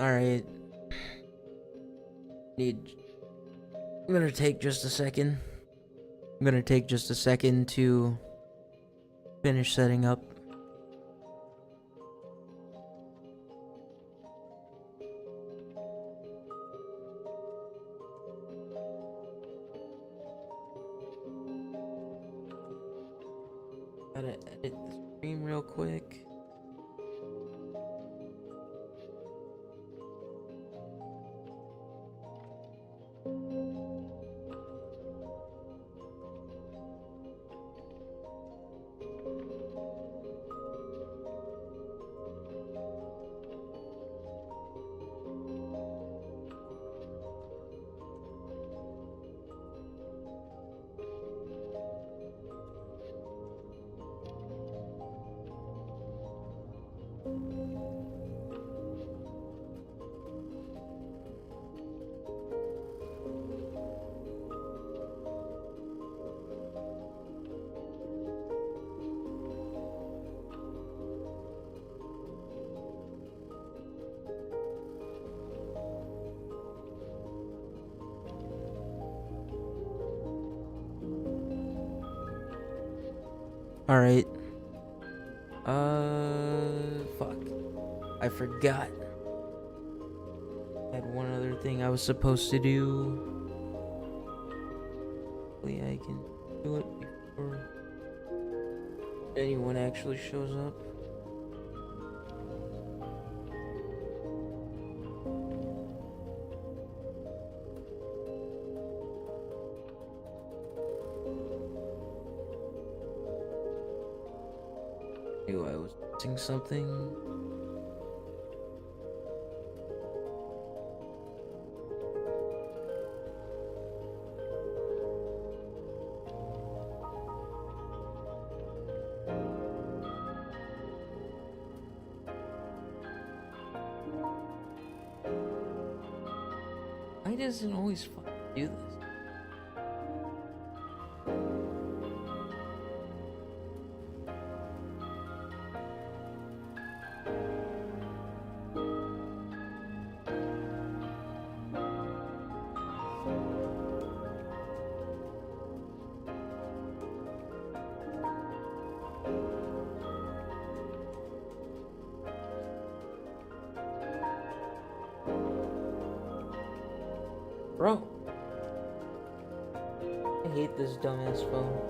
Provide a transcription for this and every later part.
Alright. Need. I'm gonna take just a second. I'm gonna take just a second to finish setting up. Gotta edit the stream real quick. Alright. Fuck. I forgot. I had one other thing I was supposed to do. Hopefully I can do it before anyone actually shows up. Knew I was missing something. Why does it always fucking do this? Bro, I hate this dumbass phone.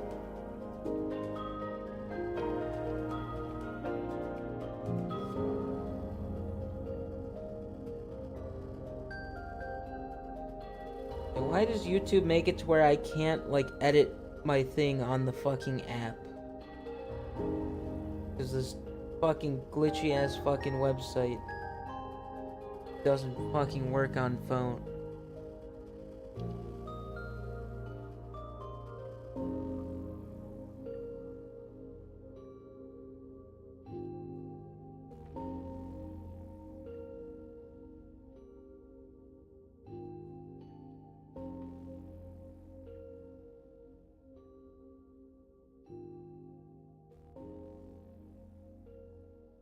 And why does YouTube make it to where I can't, like, edit my thing on the fucking app? Because this fucking glitchy ass fucking website doesn't fucking work on phone.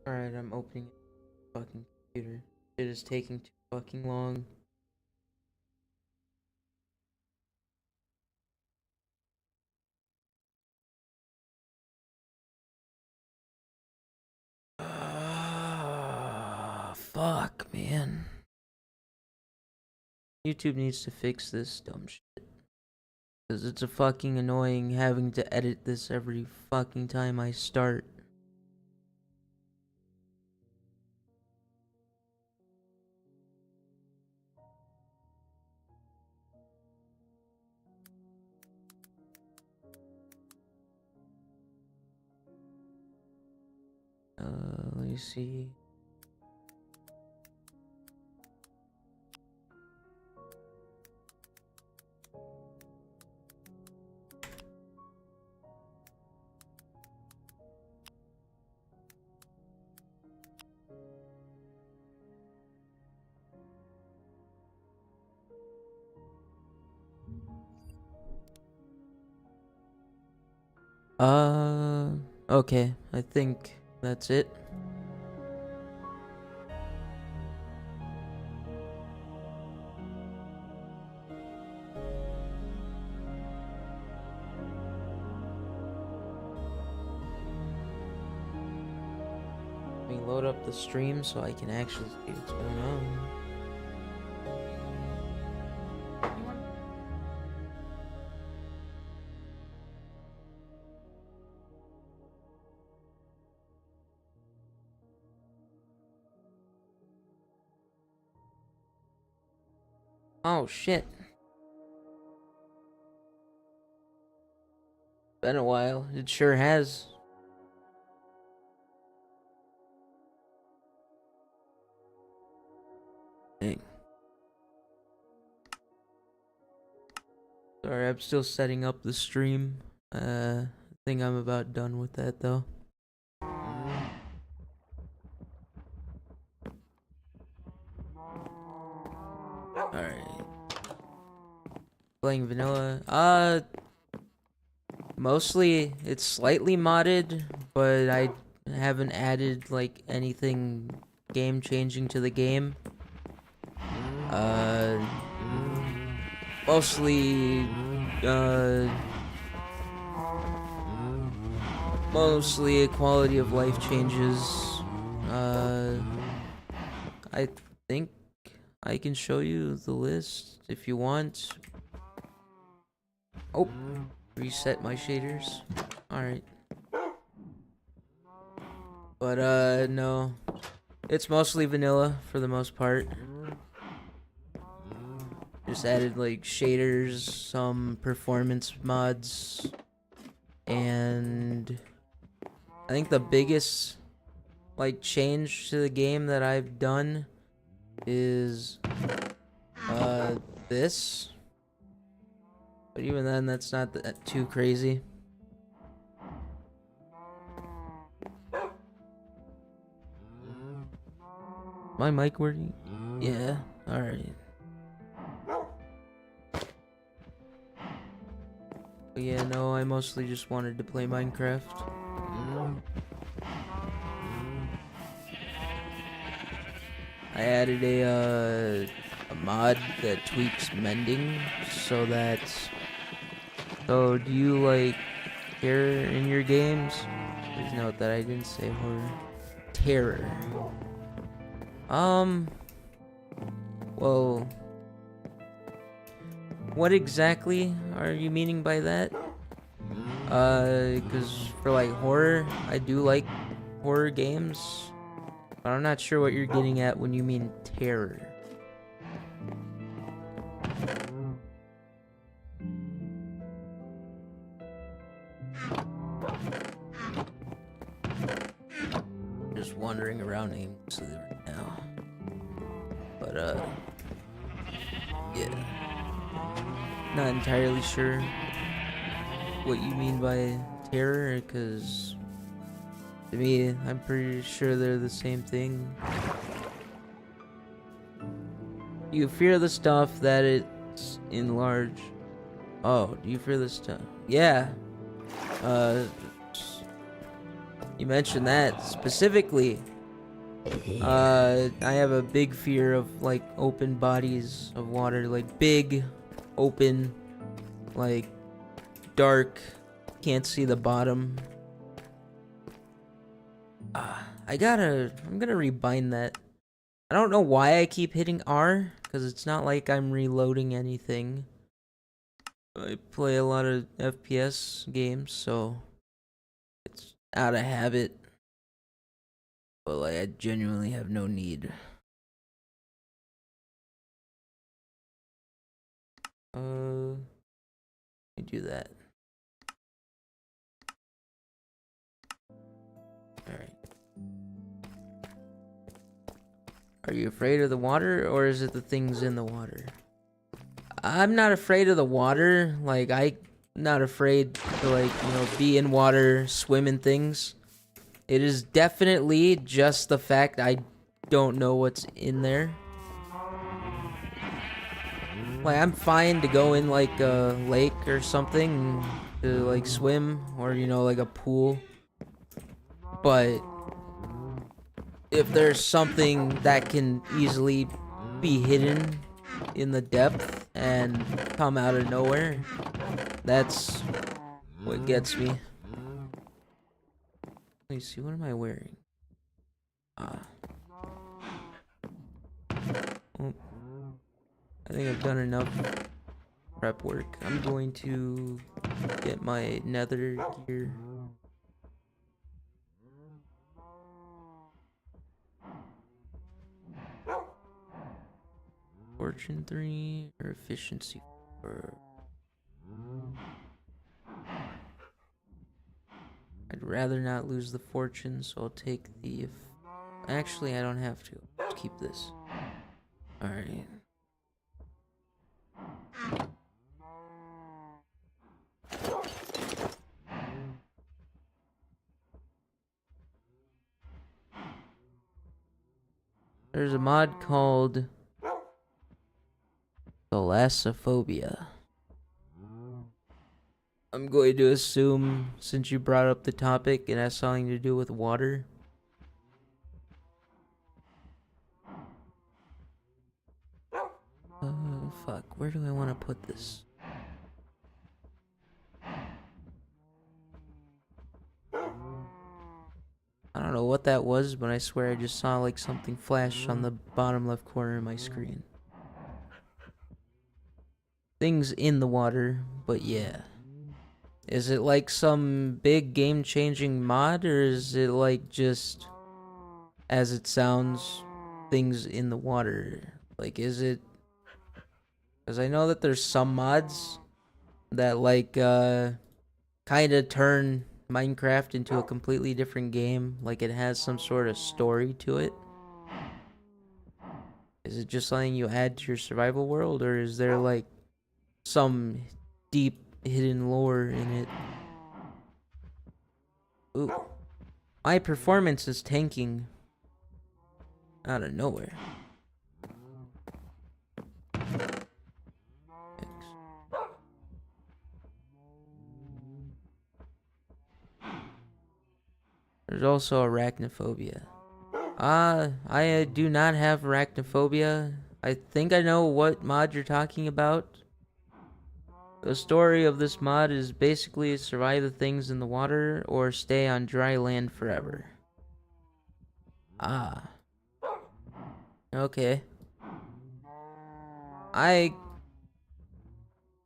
Alright, I'm opening the fucking computer. It is taking too fucking long. Fuck, man. YouTube needs to fix this dumb shit. Because it's a fucking annoying having to edit this every fucking time I start. Let me see. Okay, I think that's it. Let me load up the stream so I can actually see what's going on. Oh shit. Been a while. It sure has. Dang. Sorry, I'm still setting up the stream. I think I'm about done with that though. Alright. Playing vanilla. Mostly it's slightly modded, but I haven't added like anything game changing to the game. Mostly quality of life changes. I think I can show you the list if you want. Oh, reset my shaders. Alright. But no. It's mostly vanilla for the most part. Just added like shaders, some performance mods, and I think the biggest like change to the game that I've done is this. But even then, that's not too crazy. My mic working? Yeah. All right. But yeah, no, I mostly just wanted to play Minecraft. I added a mod that tweaks mending so that. So, do you like terror in your games? Please note that I didn't say horror. Terror. Well, what exactly are you meaning by that? Because for like horror, I do like horror games. But I'm not sure what you're getting at when you mean terror. Just wandering around aimlessly right now. But, yeah. Not entirely sure what you mean by terror, because to me, I'm pretty sure they're the same thing. You fear the stuff that it's in large. Oh, do you fear the stuff? Yeah. You mentioned that specifically. I have a big fear of like open bodies of water, like big, open, like dark, can't see the bottom. I'm gonna rebind that. I don't know why I keep hitting R, because it's not like I'm reloading anything. I play a lot of FPS games, so it's out of habit. But like, I genuinely have no need. Let me do that. Alright. Are you afraid of the water, or is it the things in the water? I'm not afraid of the water. Like, I'm not afraid to, like, you know, be in water, swim in things. It is definitely just the fact I don't know what's in there. Like, I'm fine to go in, like, a lake or something to, like, swim, or, you know, like a pool. But if there's something that can easily be hidden in the depth and come out of nowhere, that's what gets me. Let me see, what am I wearing? Well, I think I've done enough prep work. I'm going to get my nether gear. Fortune 3 or efficiency 4. I'd rather not lose the fortune, so I'll take the... Actually, I don't have to. Let's keep this. Alright. There's a mod called Thalassophobia. I'm going to assume, since you brought up the topic, it has something to do with water. Oh, fuck. Where do I want to put this? I don't know what that was, but I swear I just saw like something flash on the bottom left corner of my screen. Things in the water, but yeah. Is it like some big game-changing mod, or is it like just, as it sounds, things in the water? Like, is it... Because I know that there's some mods that like kind of turn Minecraft into a completely different game. Like it has some sort of story to it. Is it just something you add to your survival world, or is there like some deep hidden lore in it? Ooh. My performance is tanking out of nowhere. There's also arachnophobia. I do not have arachnophobia. I think I know what mod you're talking about. The story of this mod is basically survive the things in the water or stay on dry land forever. Ah. Okay. I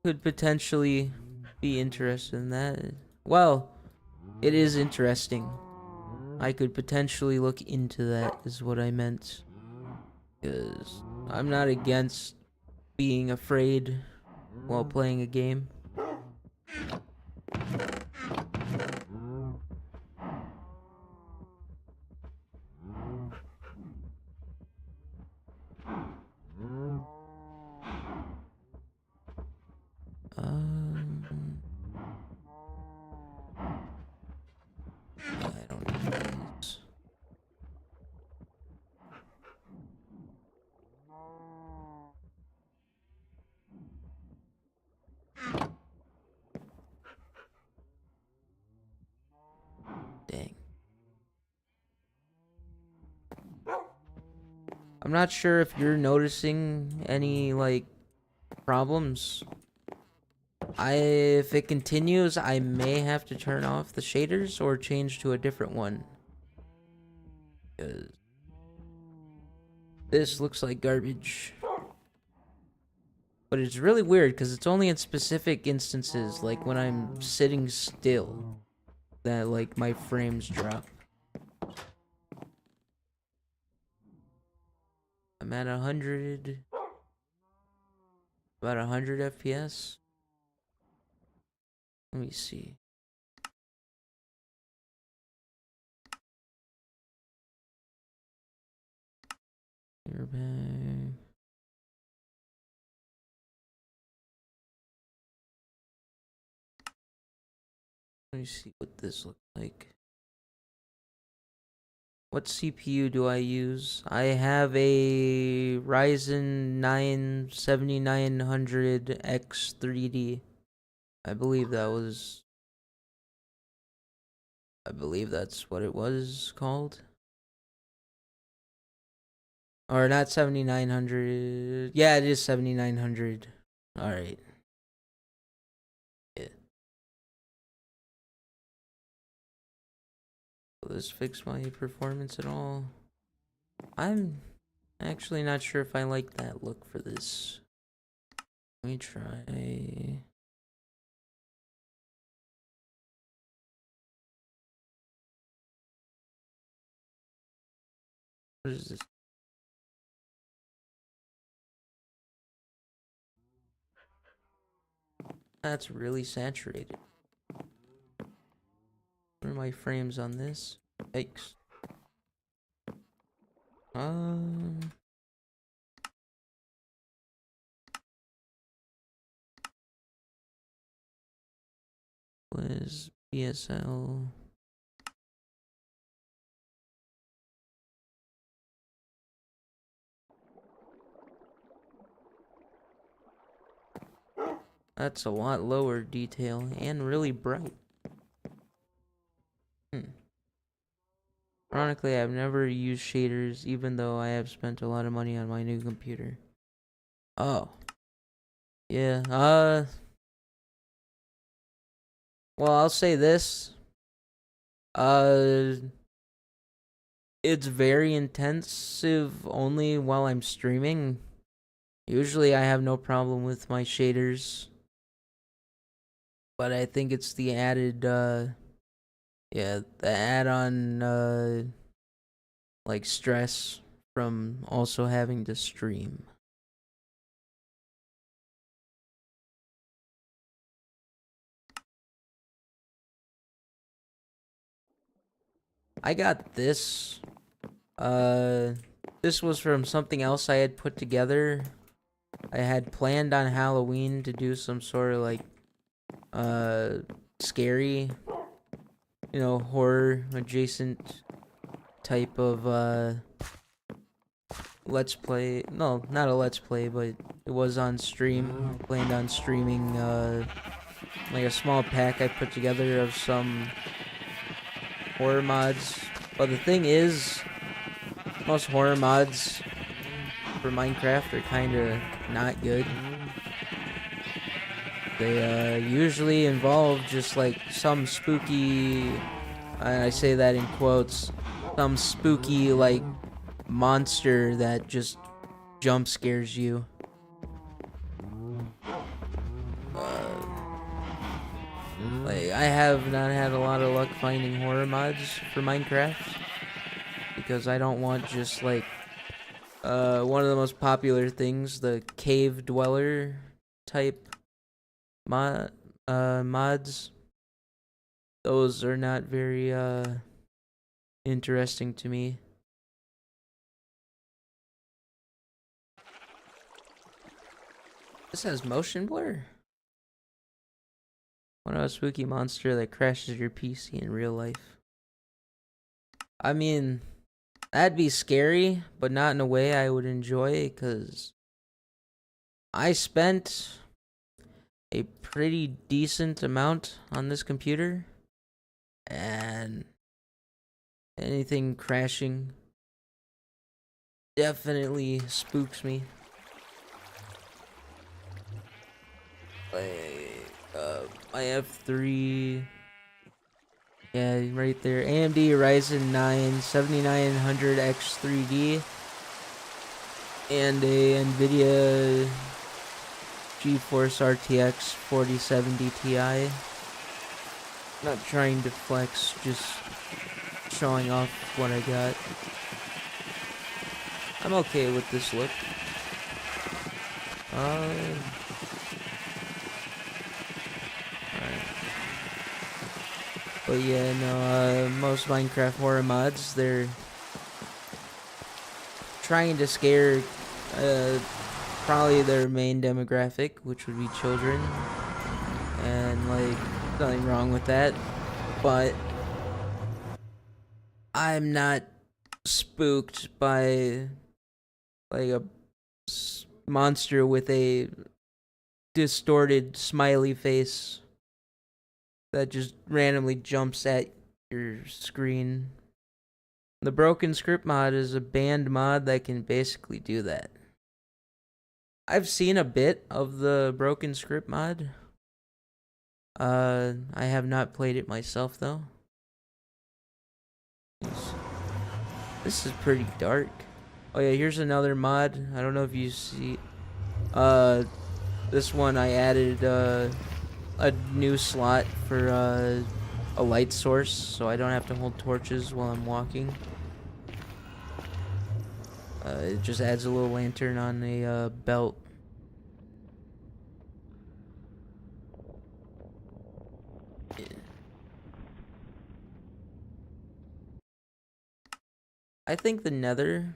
could potentially be interested in that. Well, it is interesting. I could potentially look into that, is what I meant. Because I'm not against being afraid while playing a game. I don't need these. Dang. I'm not sure if you're noticing any, like, problems. If it continues, I may have to turn off the shaders or change to a different one. Because this looks like garbage. But it's really weird because it's only in specific instances, like when I'm sitting still, that like my frames drop. I'm at 100, about 100 FPS. Let me see. You're back. Let me see what this looks like. What CPU do I use? I have a Ryzen 9 7900X3D. I believe that's what it was called. Or not 7900. Yeah, it is 7900. Alright. Yeah. Will this fix my performance at all? I'm actually not sure if I like that look for this. Let me try. What is this? That's really saturated. What are my frames on this? Yikes. What is BSL? That's a lot lower detail and really bright. Ironically, I've never used shaders even though I have spent a lot of money on my new computer. Oh. Yeah, well, I'll say this. It's very intensive only while I'm streaming. Usually I have no problem with my shaders. But I think it's the added, yeah, the add-on, like, stress from also having to stream. I got this. This was from something else I had put together. I had planned on Halloween to do some sort of, like, scary, horror adjacent type of, let's play. No, not a let's play, but it was on stream. Planned on streaming, like a small pack I put together of some horror mods. But the thing is, most horror mods for Minecraft are kind of not good. They usually involve just like some spooky, I say that in quotes, some spooky like monster that just jump scares you. Like, I have not had a lot of luck finding horror mods for Minecraft because I don't want just like one of the most popular things, the cave dweller type mods. Those are not very interesting to me. This has motion blur. What about a spooky monster that crashes your PC in real life? I mean, that'd be scary, but not in a way I would enjoy, because I spent a pretty decent amount on this computer, and anything crashing definitely spooks me. Like, my F3, yeah, right there. AMD Ryzen 9 7900X3D and a NVIDIA GeForce RTX 4070 Ti. Not trying to flex, just showing off what I got. I'm okay with this look. But yeah, no, most Minecraft horror mods, they're trying to scare probably their main demographic, which would be children. And, like, nothing wrong with that. But I'm not spooked by, like, a monster with a distorted smiley face that just randomly jumps at your screen. The Broken Script mod is a banned mod that can basically do that. I've seen a bit of the Broken Script mod. I have not played it myself though. This is pretty dark. Oh yeah, here's another mod. I don't know if you see. This one I added a new slot for a light source, so I don't have to hold torches while I'm walking. It just adds a little lantern on a belt. Yeah. I think the Nether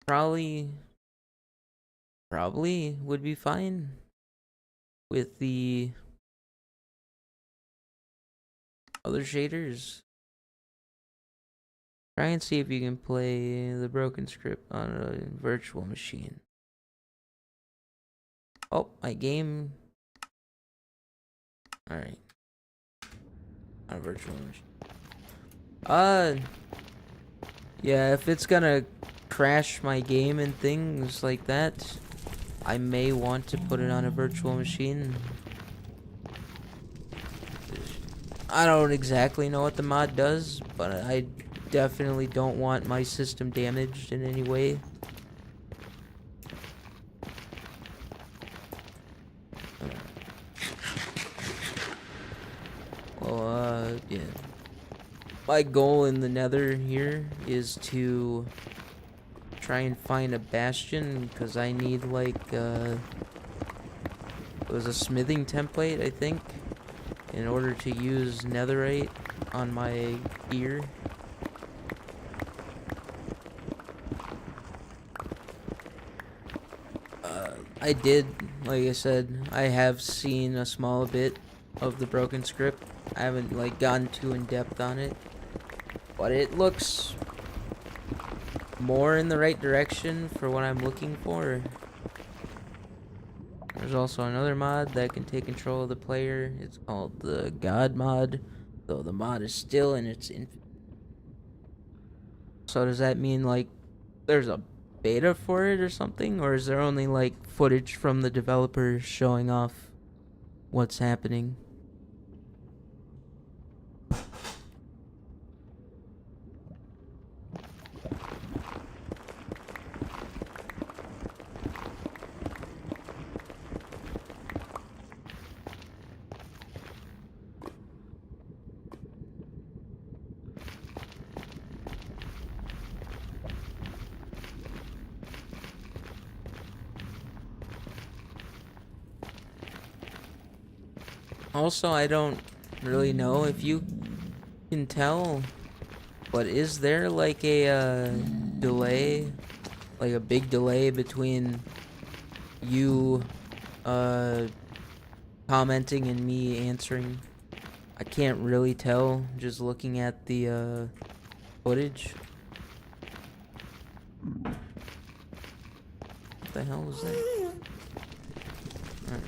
probably would be fine with the other shaders. Try and see if you can play the broken script on a virtual machine. Oh, my game. Alright. On a virtual machine. Yeah, if it's gonna crash my game and things like that, I may want to put it on a virtual machine. I don't exactly know what the mod does, but I definitely don't want my system damaged in any way. Well, yeah. My goal in the Nether here is to try and find a bastion, because I need like it was a smithing template, I think, in order to use netherite on my gear. I did, like I said, I have seen a small bit of the broken script. I haven't like gone too in depth on it, but it looks more in the right direction for what I'm looking for. There's also another mod that can take control of the player. It's called the God mod, though the mod is still in its infancy. So does that mean like there's a beta for it or something, or is there only like footage from the developer showing off what's happening? Also, I don't really know if you can tell, but is there like a delay, like a big delay between you commenting and me answering? I can't really tell just looking at the footage. What the hell was that? Alright.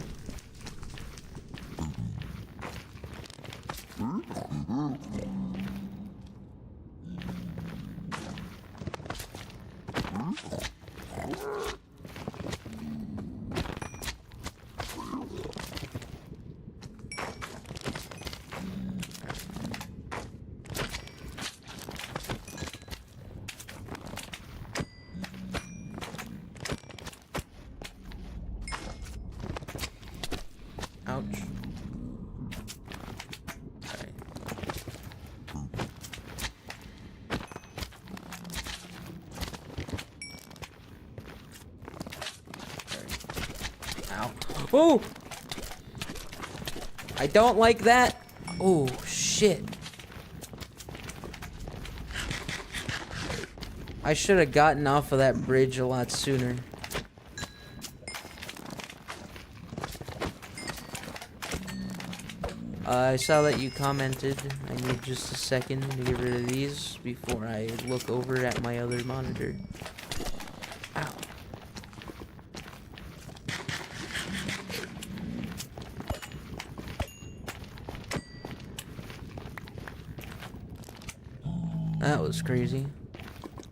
Ouch. Alright. Ow. Oh! I don't like that. Oh, shit. I should have gotten off of that bridge a lot sooner. I saw that you commented. I need just a second to get rid of these before I look over at my other monitor. Ow. That was crazy.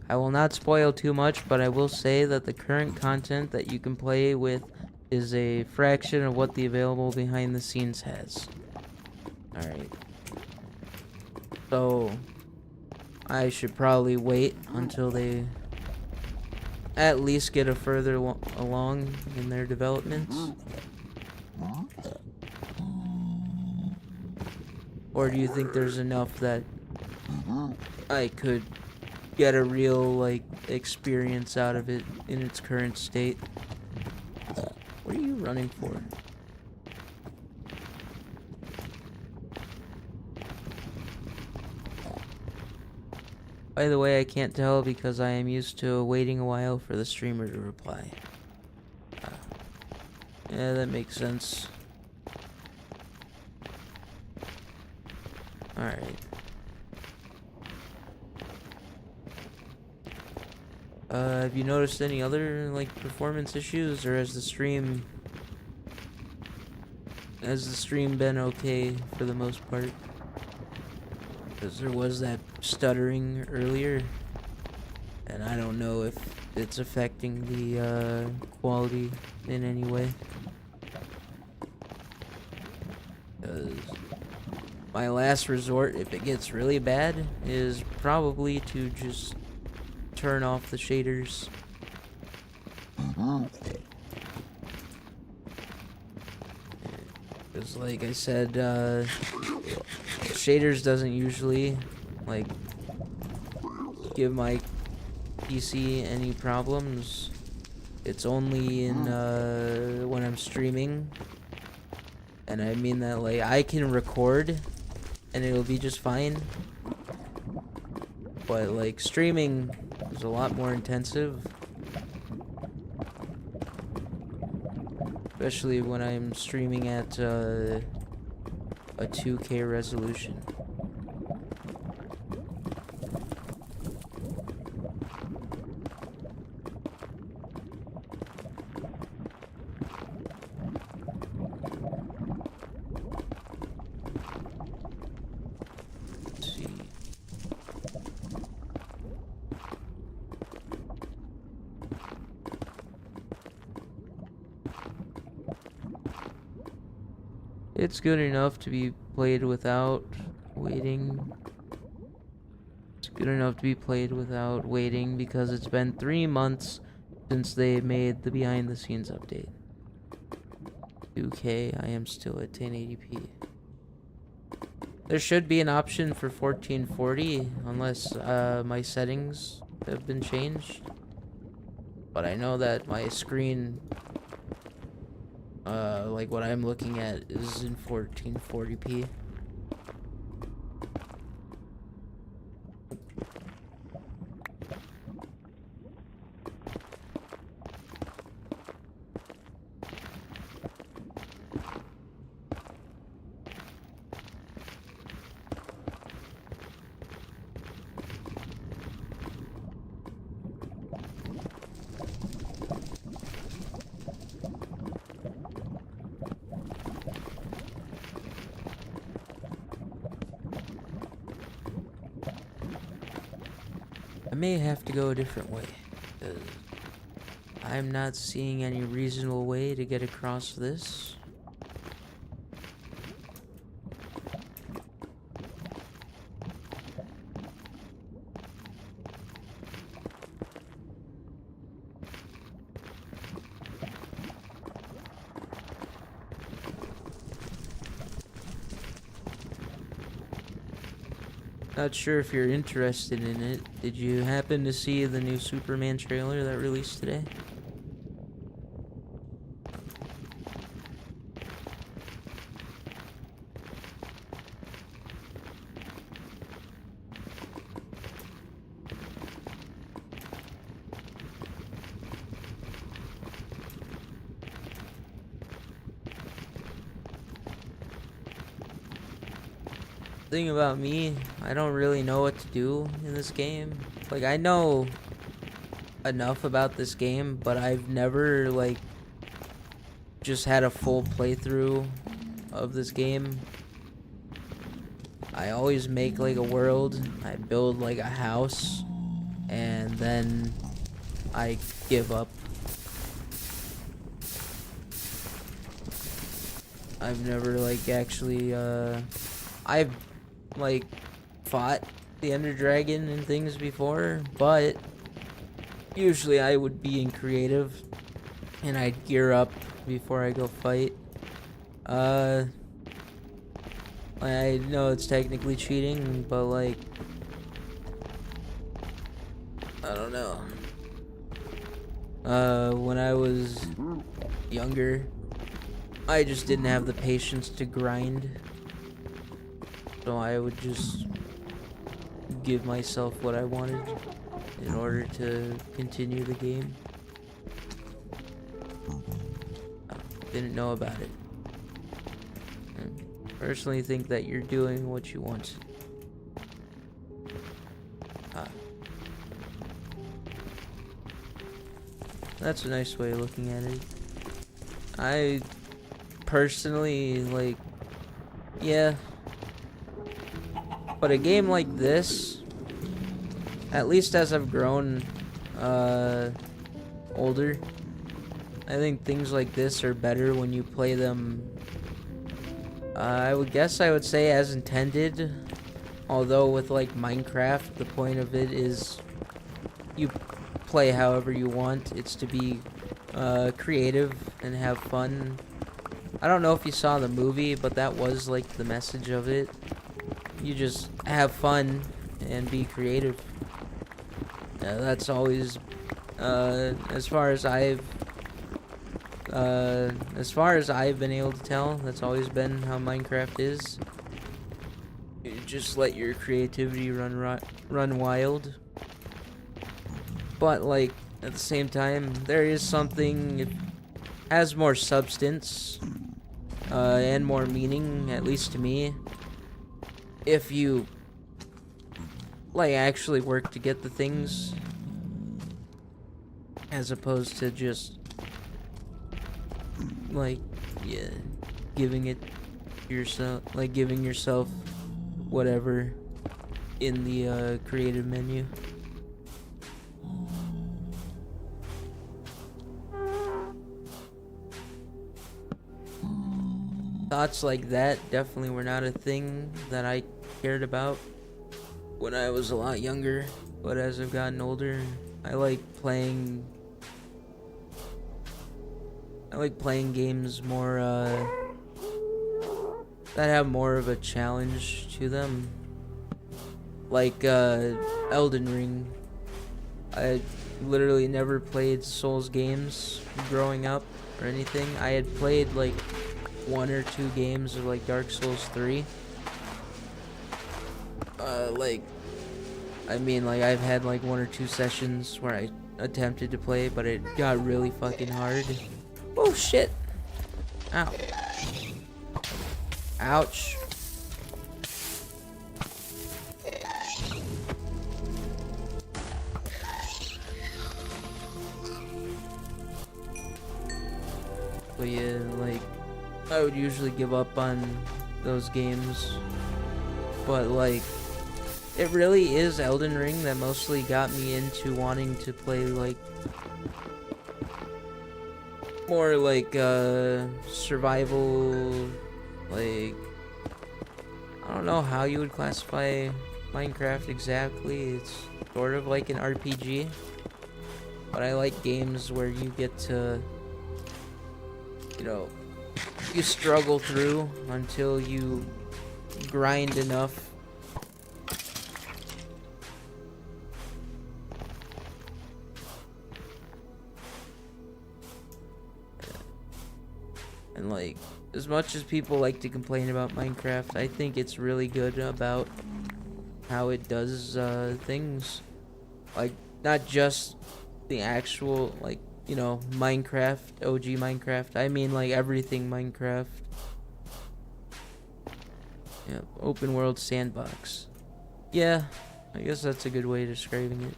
I will not spoil too much, but I will say that the current content that you can play with is a fraction of what the available behind the scenes has. Alright. So, I should probably wait until they at least get a further along in their developments. Or do you think there's enough that I could get a real, like, experience out of it in its current state? What are you running for? By the way, I can't tell because I am used to waiting a while for the streamer to reply. Yeah, that makes sense. Alright. Have you noticed any other, like, performance issues, or has the stream been okay for the most part? Because there was that stuttering earlier, and I don't know if it's affecting the quality in any way. Because my last resort, if it gets really bad, is probably to just turn off the shaders. Because like I said, shaders doesn't usually, like, give my PC any problems. It's only in when I'm streaming, and I mean that, like, I can record and it'll be just fine, but like streaming is a lot more intensive, especially when I'm streaming at a 2K resolution. Let's see. It's good enough to be played without waiting. It's good enough to be played without waiting because it's been 3 months since they made the behind the scenes update. 2K, I am still at 1080p. There should be an option for 1440 unless my settings have been changed. But I know that my screen, like what I'm looking at, is in 1440p. I may have to go a different way, because I'm not seeing any reasonable way to get across this. Not sure if you're interested in it. Did you happen to see the new Superman trailer that released today? Thing about me, I don't really know what to do in this game. Like, I know enough about this game, but I've never, like, just had a full playthrough of this game. I always make, like, a world, I build, like, a house, and then I give up. I've never, like, actually, I've, like, fought the Ender Dragon and things before, but usually I would be in creative and I'd gear up before I go fight. I know it's technically cheating, but like, I don't know. When I was younger, I just didn't have the patience to grind. So I would just give myself what I wanted in order to continue the game. Didn't know about it. Personally think that you're doing what you want. That's a nice way of looking at it. I personally like, yeah. But a game like this, at least as I've grown older, I think things like this are better when you play them, I would say as intended. Although with like Minecraft, the point of it is you play however you want. It's to be creative and have fun. I don't know if you saw the movie, but that was like the message of it. You just have fun and be creative. That's always as far as I've been able to tell, that's always been how Minecraft is. You just let your creativity run wild. But like at the same time, there is something, it has more substance and more meaning, at least to me, if you like actually work to get the things, as opposed to just like, yeah, giving yourself whatever in the creative menu. Thoughts like that definitely were not a thing that I cared about when I was a lot younger, but as I've gotten older, I like playing games more that have more of a challenge to them, like Elden Ring. I literally never played Souls games growing up or anything. I had played like 1 or 2 games of like Dark Souls 3. I've had like 1 or 2 sessions where I attempted to play, but it got really fucking hard. Oh shit! Ow. Ouch. But yeah, like, I would usually give up on those games, but like, it really is Elden Ring that mostly got me into wanting to play like more like survival, like, I don't know how you would classify Minecraft exactly. It's sort of like an RPG, but I like games where you get to, you know, you struggle through until you grind enough and like, as much as people like to complain about Minecraft, I think it's really good about how it does things. Like, not just the actual, like, you know, Minecraft, OG Minecraft. I mean, like, everything Minecraft. Yeah, open world sandbox. Yeah, I guess that's a good way of describing it.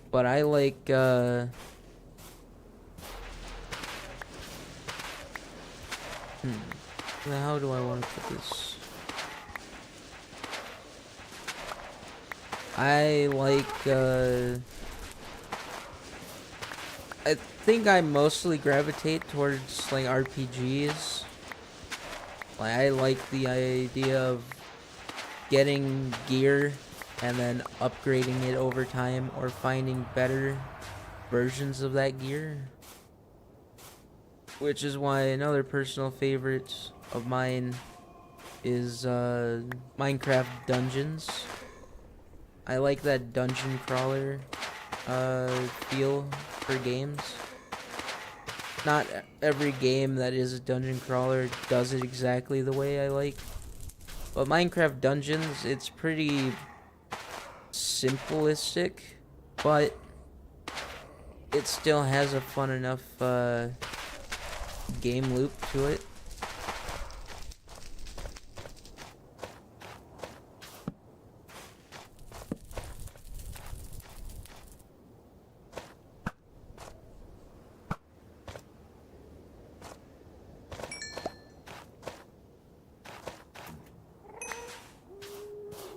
But I like, how do I want to put this? I like, I think I mostly gravitate towards, like, RPGs. Like, I like the idea of getting gear and then upgrading it over time or finding better versions of that gear. Which is why another personal favorite of mine is Minecraft Dungeons. I like that dungeon crawler feel for games. Not every game that is a dungeon crawler does it exactly the way I like. But Minecraft Dungeons, it's pretty simplistic, but it still has a fun enough game loop to it.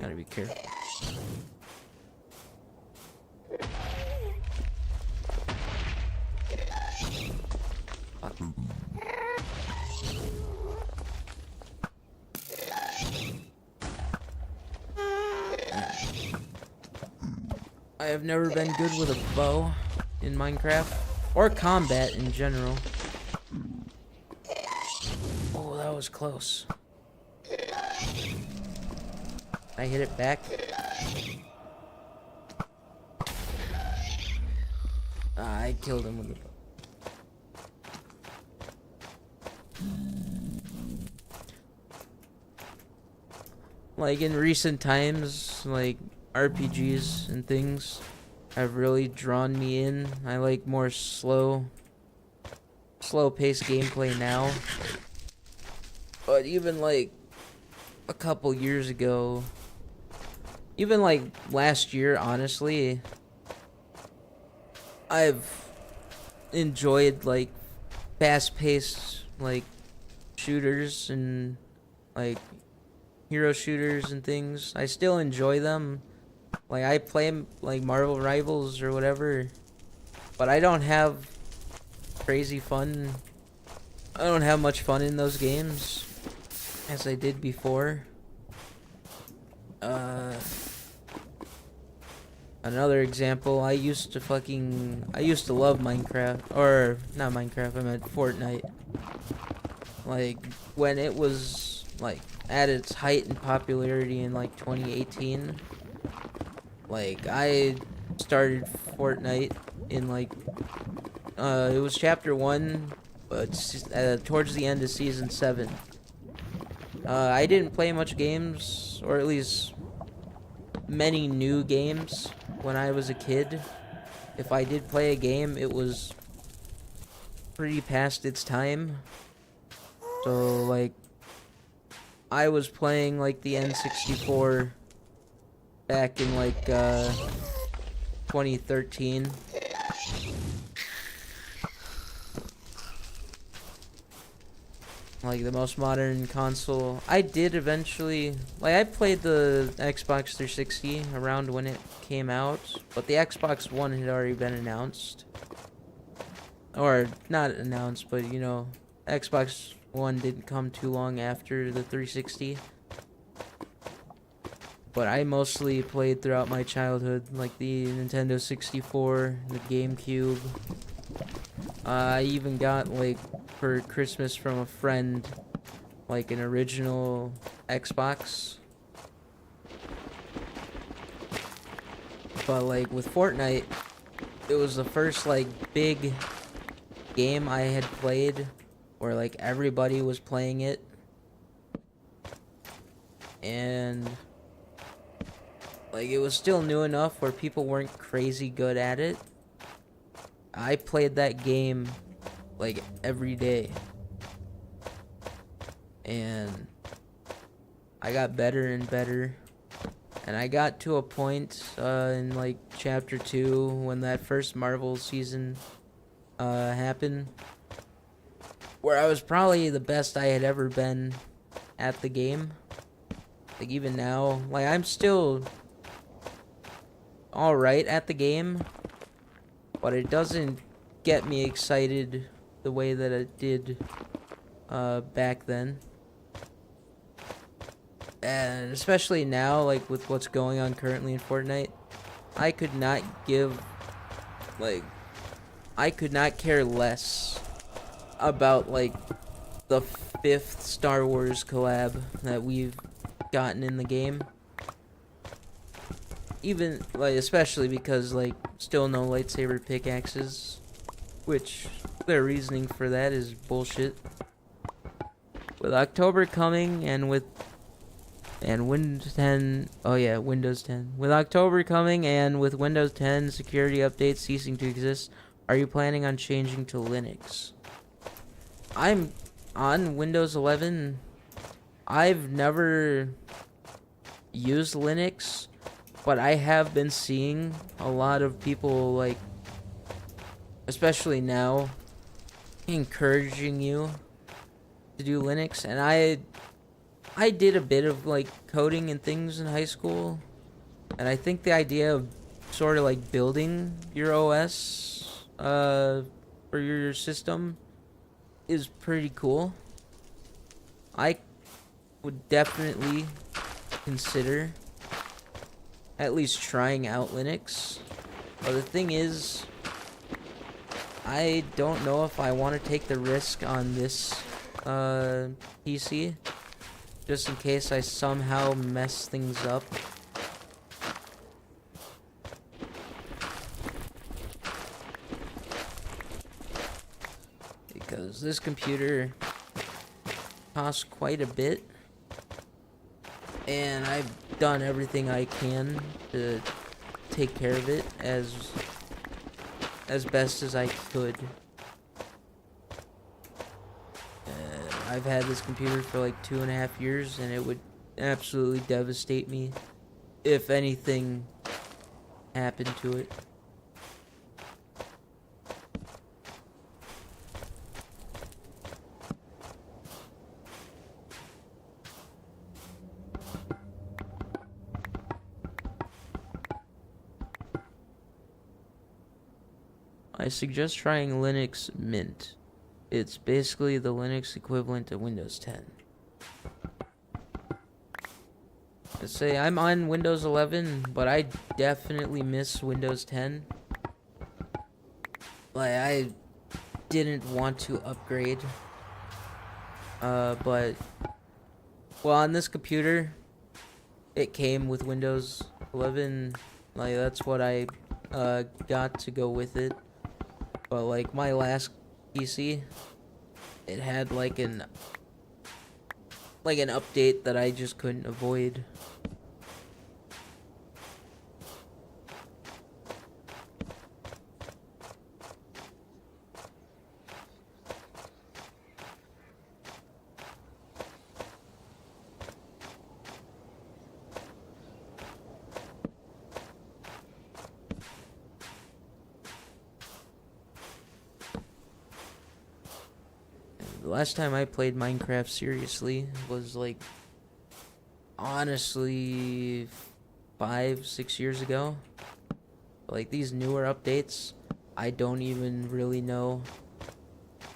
Gotta be careful. Fuck. I have never been good with a bow in Minecraft, or combat in general. Oh, that was close. I hit it back. I killed him with the bow. Like in recent times, like RPGs and things have really drawn me in. I like more slow paced gameplay now. But even like a couple years ago, even like last year, honestly, I've enjoyed like fast paced like shooters and like hero shooters and things. I still enjoy them. Like I play like Marvel Rivals or whatever, but I don't have crazy fun. I don't have much fun in those games as I did before. Another example, I used to love Minecraft, or not Minecraft, I meant Fortnite. Like when it was like at its height in popularity in like 2018. Like I started Fortnite in like it was chapter 1, but towards the end of season 7. I didn't play much games, or at least many new games when I was a kid. If I did play a game, it was pretty past its time. So like I was playing like the N64 back in like 2013. Like the most modern console. I did eventually, like I played the Xbox 360 around when it came out, but the Xbox One had already been announced. Or not announced, but you know, Xbox One didn't come too long after the 360. But I mostly played throughout my childhood, like the Nintendo 64, the GameCube. I even got, like, for Christmas from a friend, like an original Xbox. But, like, with Fortnite, it was the first, like, big game I had played where, like, everybody was playing it. And like it was still new enough where people weren't crazy good at it. I played that game like every day. And I got better and better. And I got to a point in like chapter 2 when that first Marvel season happened, where I was probably the best I had ever been at the game. Like even now, like I'm still alright at the game, but it doesn't get me excited the way that it did back then. And especially now, like with what's going on currently in Fortnite, I could not give, like, I could not care less about, like, the 5th Star Wars collab that we've gotten in the game. Even, like, especially because, like, still no lightsaber pickaxes, which their reasoning for that is bullshit. With October coming and Windows 10, oh yeah, Windows 10. With October coming and with Windows 10 security updates ceasing to exist, are you planning on changing to Linux? I'm on Windows 11. I've never used Linux, but I have been seeing a lot of people, like, especially now, encouraging you to do Linux. And I did a bit of, like, coding and things in high school, and I think the idea of sort of like building your OS for your system is pretty cool. I would definitely consider at least trying out Linux, but the thing is, I don't know if I want to take the risk on this PC, just in case I somehow mess things up. Because this computer costs quite a bit, and I've done everything I can to take care of it as best as I could. I've had this computer for like 2.5 years, and it would absolutely devastate me if anything happened to it. I suggest trying Linux Mint. It's basically the Linux equivalent to Windows 10. Let's say I'm on Windows 11, but I definitely miss Windows 10. Like, I didn't want to upgrade. But, well, on this computer, it came with Windows 11. Like, that's what I got to go with it. But, like, my last PC, it had like an update that I just couldn't avoid. The last time I played Minecraft seriously was, like, honestly 5-6 years ago. Like, these newer updates, I don't even really know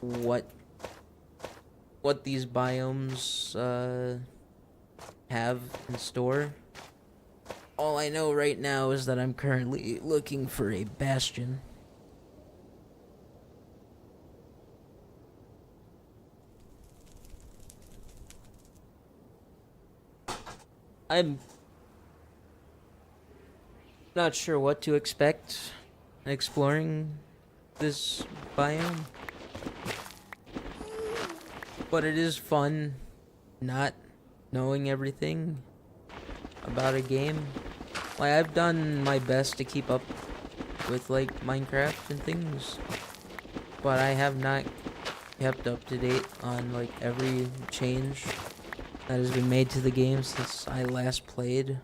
what these biomes have in store. All I know right now is that I'm currently looking for a bastion. I'm not sure what to expect exploring this biome, but it is fun not knowing everything about a game. Like, I've done my best to keep up with, like, Minecraft and things, but I have not kept up to date on, like, every change that has been made to the game since I last played.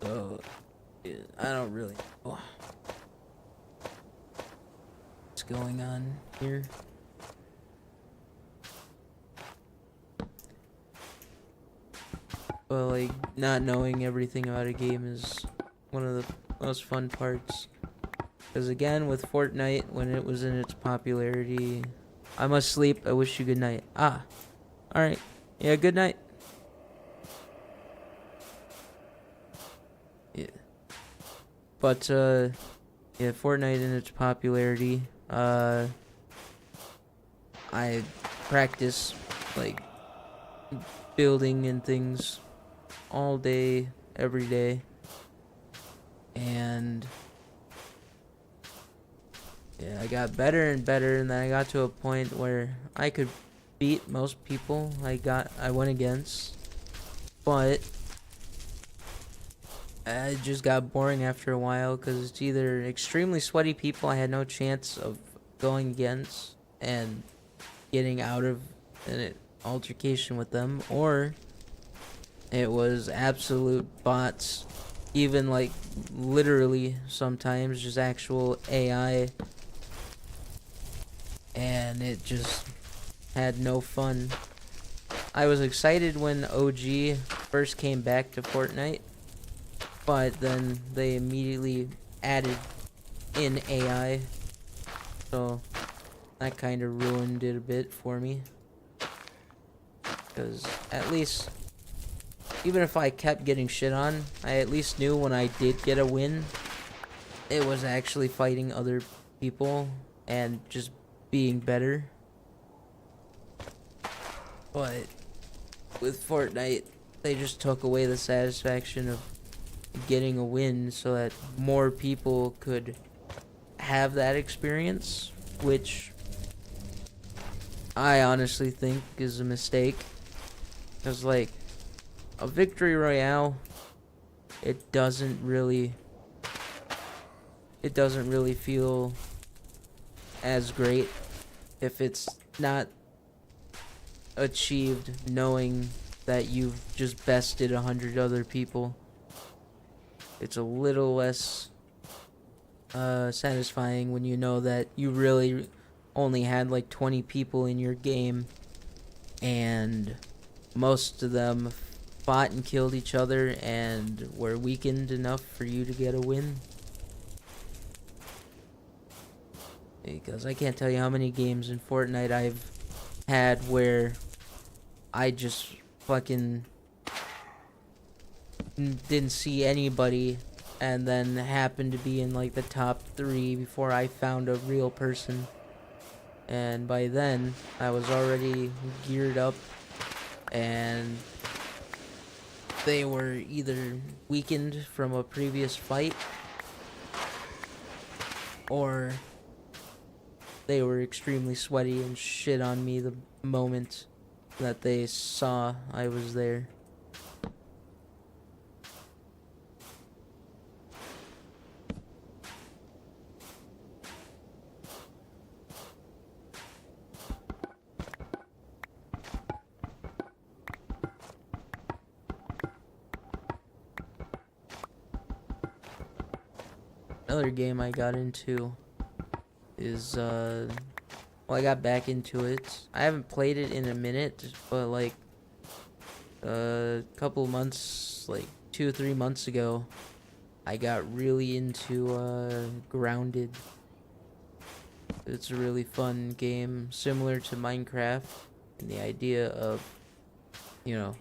So, yeah, I don't really know what's going on here. But, like, not knowing everything about a game is one of the most fun parts. Because, again, with Fortnite, when it was in its popularity, I must sleep. I wish you good night. Alright. Yeah, good night. Yeah. But yeah, Fortnite and its popularity. I practice like building and things all day, every day, and yeah, I got better and better, and then I got to a point where I could beat most people I went against, but it just got boring after a while because it's either extremely sweaty people I had no chance of going against and getting out of an altercation with them, or it was absolute bots, even like literally sometimes just actual AI, and it just had no fun. I was excited when OG first came back to Fortnite, but then they immediately added in AI, so that kind of ruined it a bit for me. Because at least, even if I kept getting shit on, I at least knew when I did get a win, it was actually fighting other people and just being better. But with Fortnite, they just took away the satisfaction of getting a win so that more people could have that experience, which I honestly think is a mistake. Because, like, a victory royale, it doesn't really feel as great if it's not achieved knowing that you've just bested 100 other people. It's a little less satisfying when you know that you really only had like 20 people in your game and most of them fought and killed each other and were weakened enough for you to get a win. Because I can't tell you how many games in Fortnite I've had where I just fucking didn't see anybody and then happened to be in like the top 3 before I found a real person. And by then, I was already geared up and they were either weakened from a previous fight or they were extremely sweaty and shit on me the moment that they saw I was there. Another game I got into is well, I got back into it. I haven't played it in a minute, but like a couple months, like 2 or 3 months ago, I got really into Grounded. It's a really fun game, similar to Minecraft, and the idea of, you know,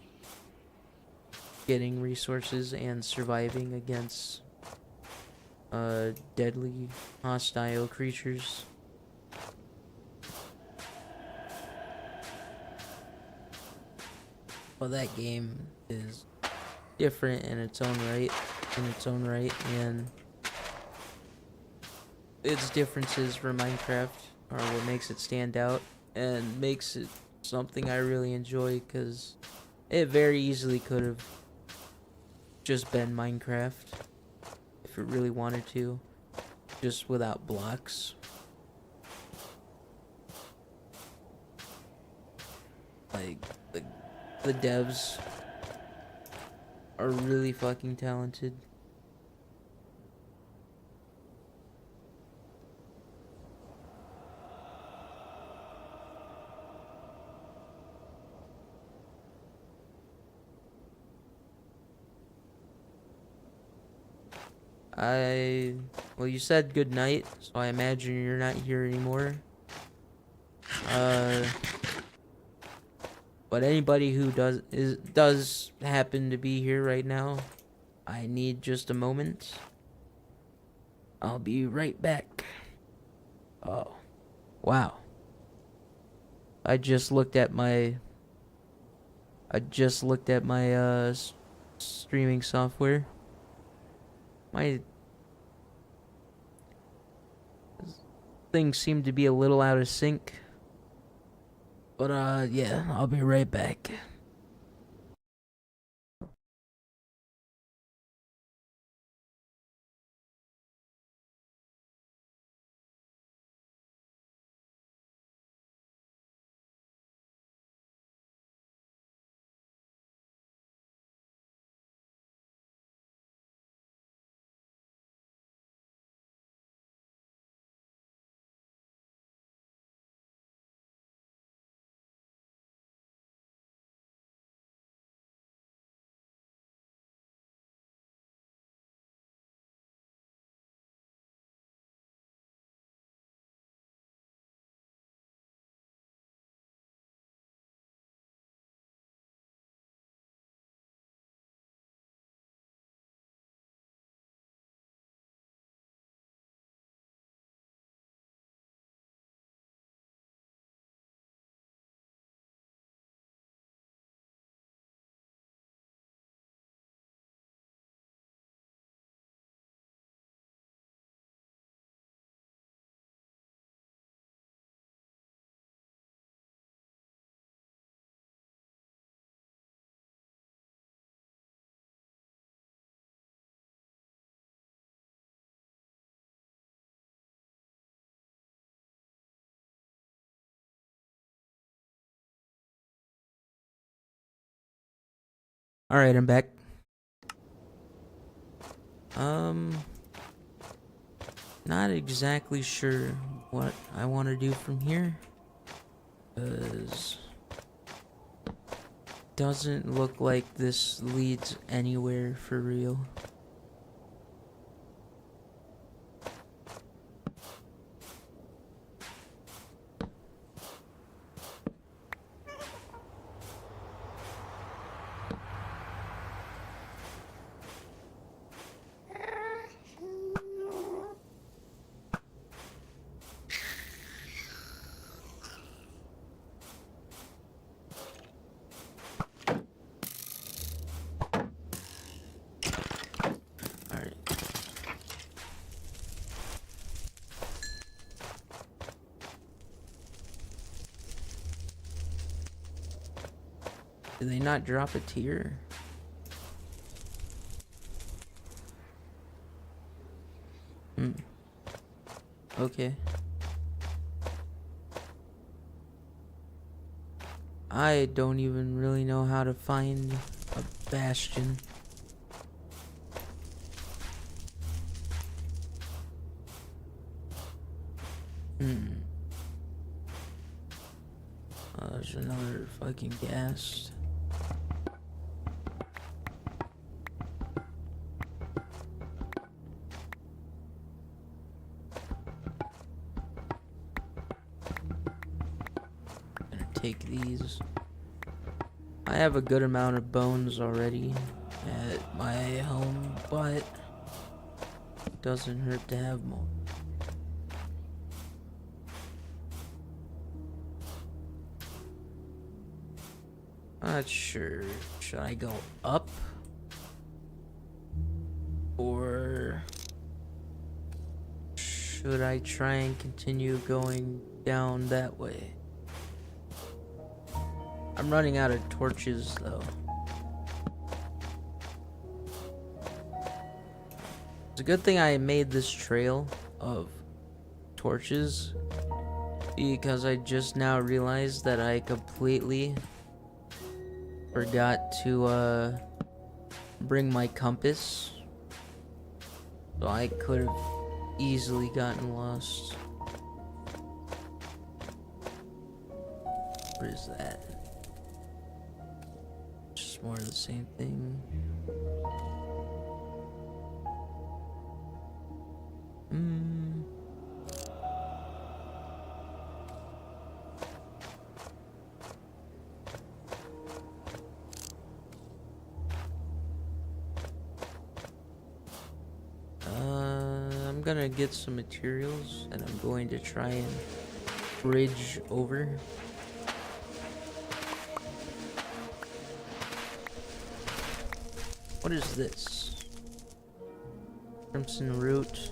getting resources and surviving against deadly hostile creatures. Well, that game is different in its own right, and its differences from Minecraft are what makes it stand out and makes it something I really enjoy, because it very easily could have just been Minecraft if it really wanted to, just without blocks. Like, the devs are really fucking talented. Well, you said good night, so I imagine you're not here anymore. But anybody who does happen to be here right now, I need just a moment. I'll be right back. Oh, wow. I just looked at my streaming software. My things seem to be a little out of sync. But yeah, I'll be right back. All right, I'm back. Not exactly sure what I want to do from here. 'Cause doesn't look like this leads anywhere for real. Alright. Did they not drop a tier? Okay. I don't even really know how to find a bastion. Oh, there's another fucking ghast. Gonna take these. I have a good amount of bones already at my home, but it doesn't hurt to have more. Not sure. Should I go up? Or should I try and continue going down that way? I'm running out of torches though. It's a good thing I made this trail of torches, because I just now realized that I completely forgot to bring my compass, so I could have easily gotten lost. What is that? Just more of the same thing. I'm gonna get some materials and I'm going to try and bridge over. What is this? Crimson root.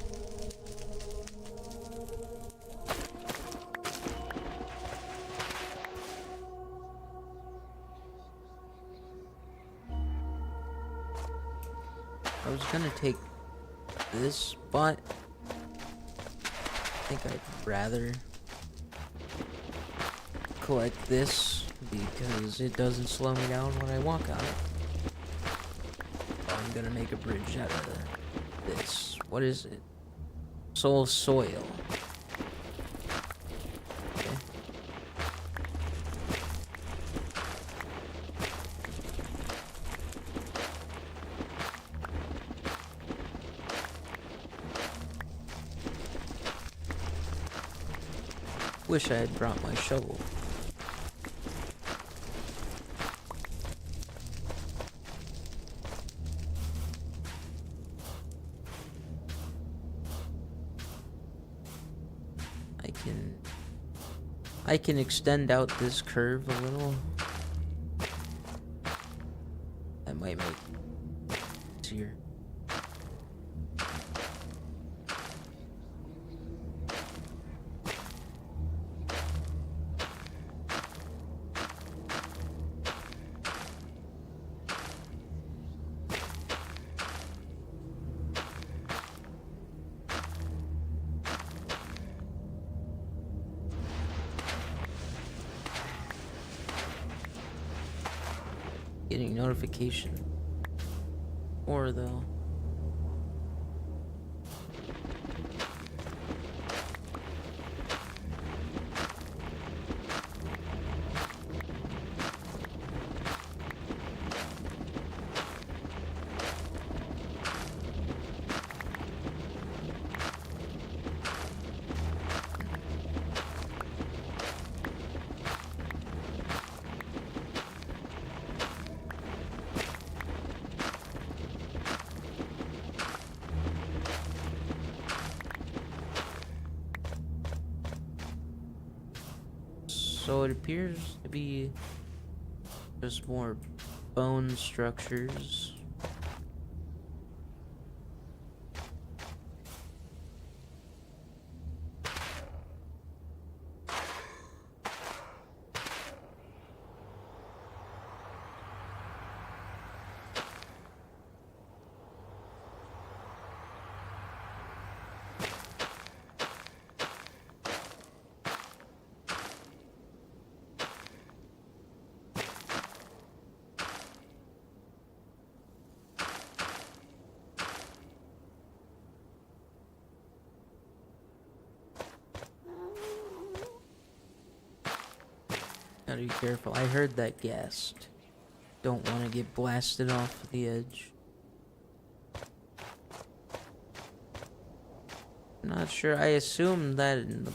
I was gonna take this, but I think I'd rather collect this because it doesn't slow me down when I walk on it. I'm gonna make a bridge out of this. What is it? Soul soil. Okay. Wish I had brought my shovel. I can extend out this curve a little. That might make it easier. Getting notification. Or though. So it appears to be just more bone structures. Gotta be careful. I heard that ghast. Don't want to get blasted off the edge. I'm not sure. I assume that in the,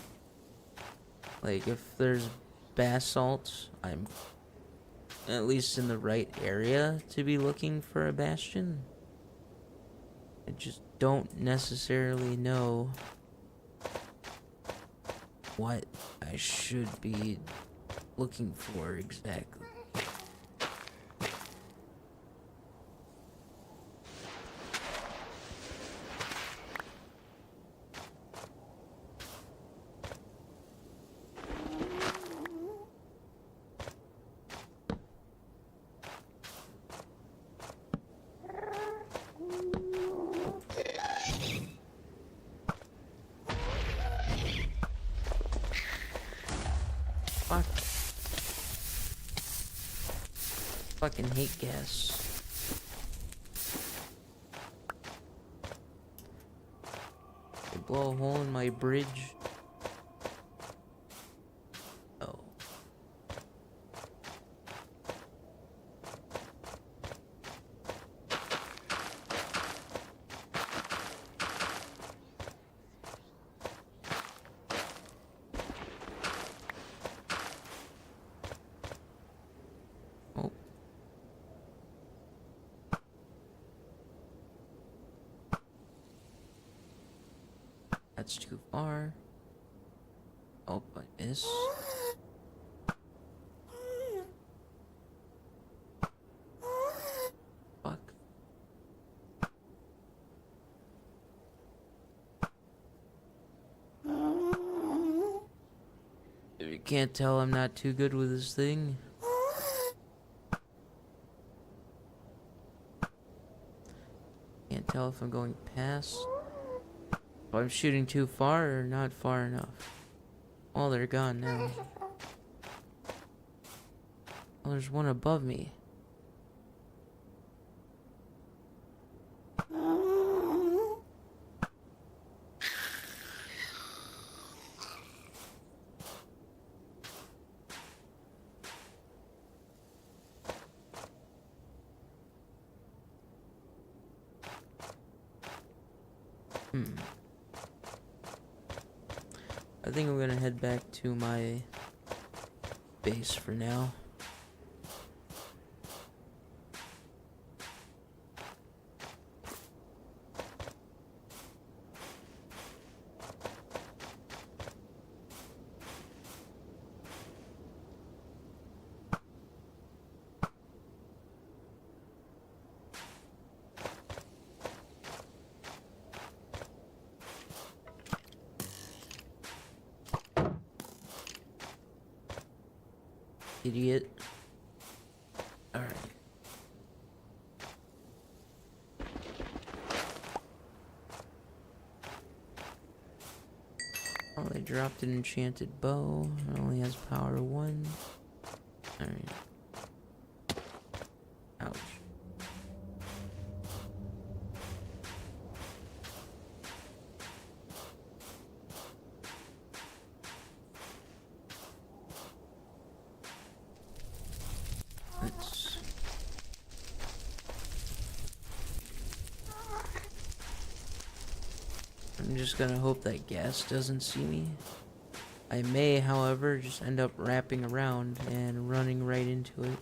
like, if there's basalt, I'm at least in the right area to be looking for a bastion. I just don't necessarily know what I should be looking for exactly. Fuck. Fucking hate gas. They blow a hole in my bridge. Oh. Oh. That's too far. Oh, I miss. Fuck. If you can't tell, I'm not too good with this thing. Can't tell if I'm going past. If I'm shooting too far or not far enough. Oh, they're gone now. Oh, there's one above me. I think I'm gonna head back to my base for now. Idiot. Alright. Oh, they dropped an enchanted bow. It only has power 1. Alright. Ouch. I'm just gonna hope that gas doesn't see me. I may, however, just end up wrapping around and running right into it.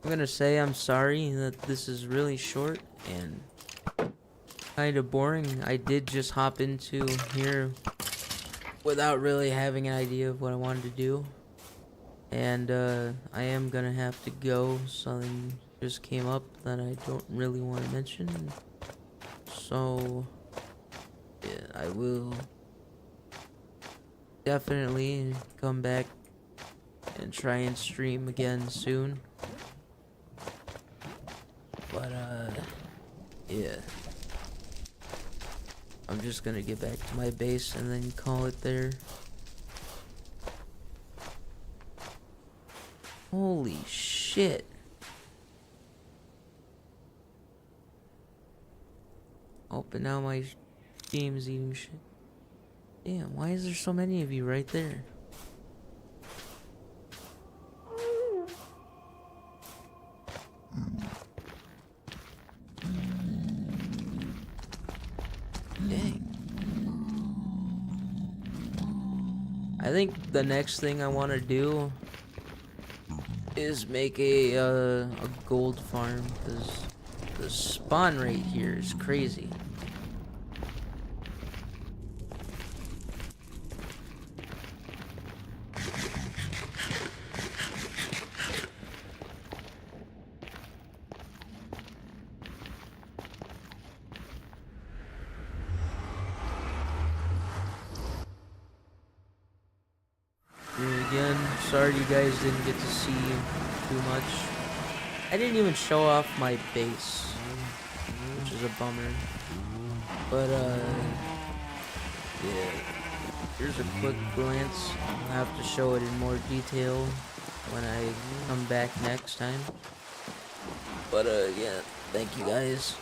I'm gonna say I'm sorry that this is really short and kind of boring. I did just hop into here without really having an idea of what I wanted to do. And I am gonna have to go. Something just came up that I don't really want to mention. So, yeah, I will definitely come back and try and stream again soon. But, yeah. I'm just gonna get back to my base and then call it there. Holy shit. Oh, but now my game's eating shit. Damn, why is there so many of you right there? Dang. I think the next thing I want to do is make a gold farm, because the spawn rate here is crazy. Again, sorry you guys didn't get to see too much. I didn't even show off my base, which is a bummer. But yeah, here's a quick glance. I'll have to show it in more detail when I come back next time. But yeah, thank you guys.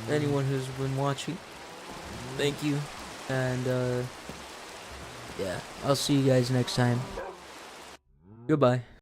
Anyone who's been watching, thank you. And yeah, I'll see you guys next time. Goodbye.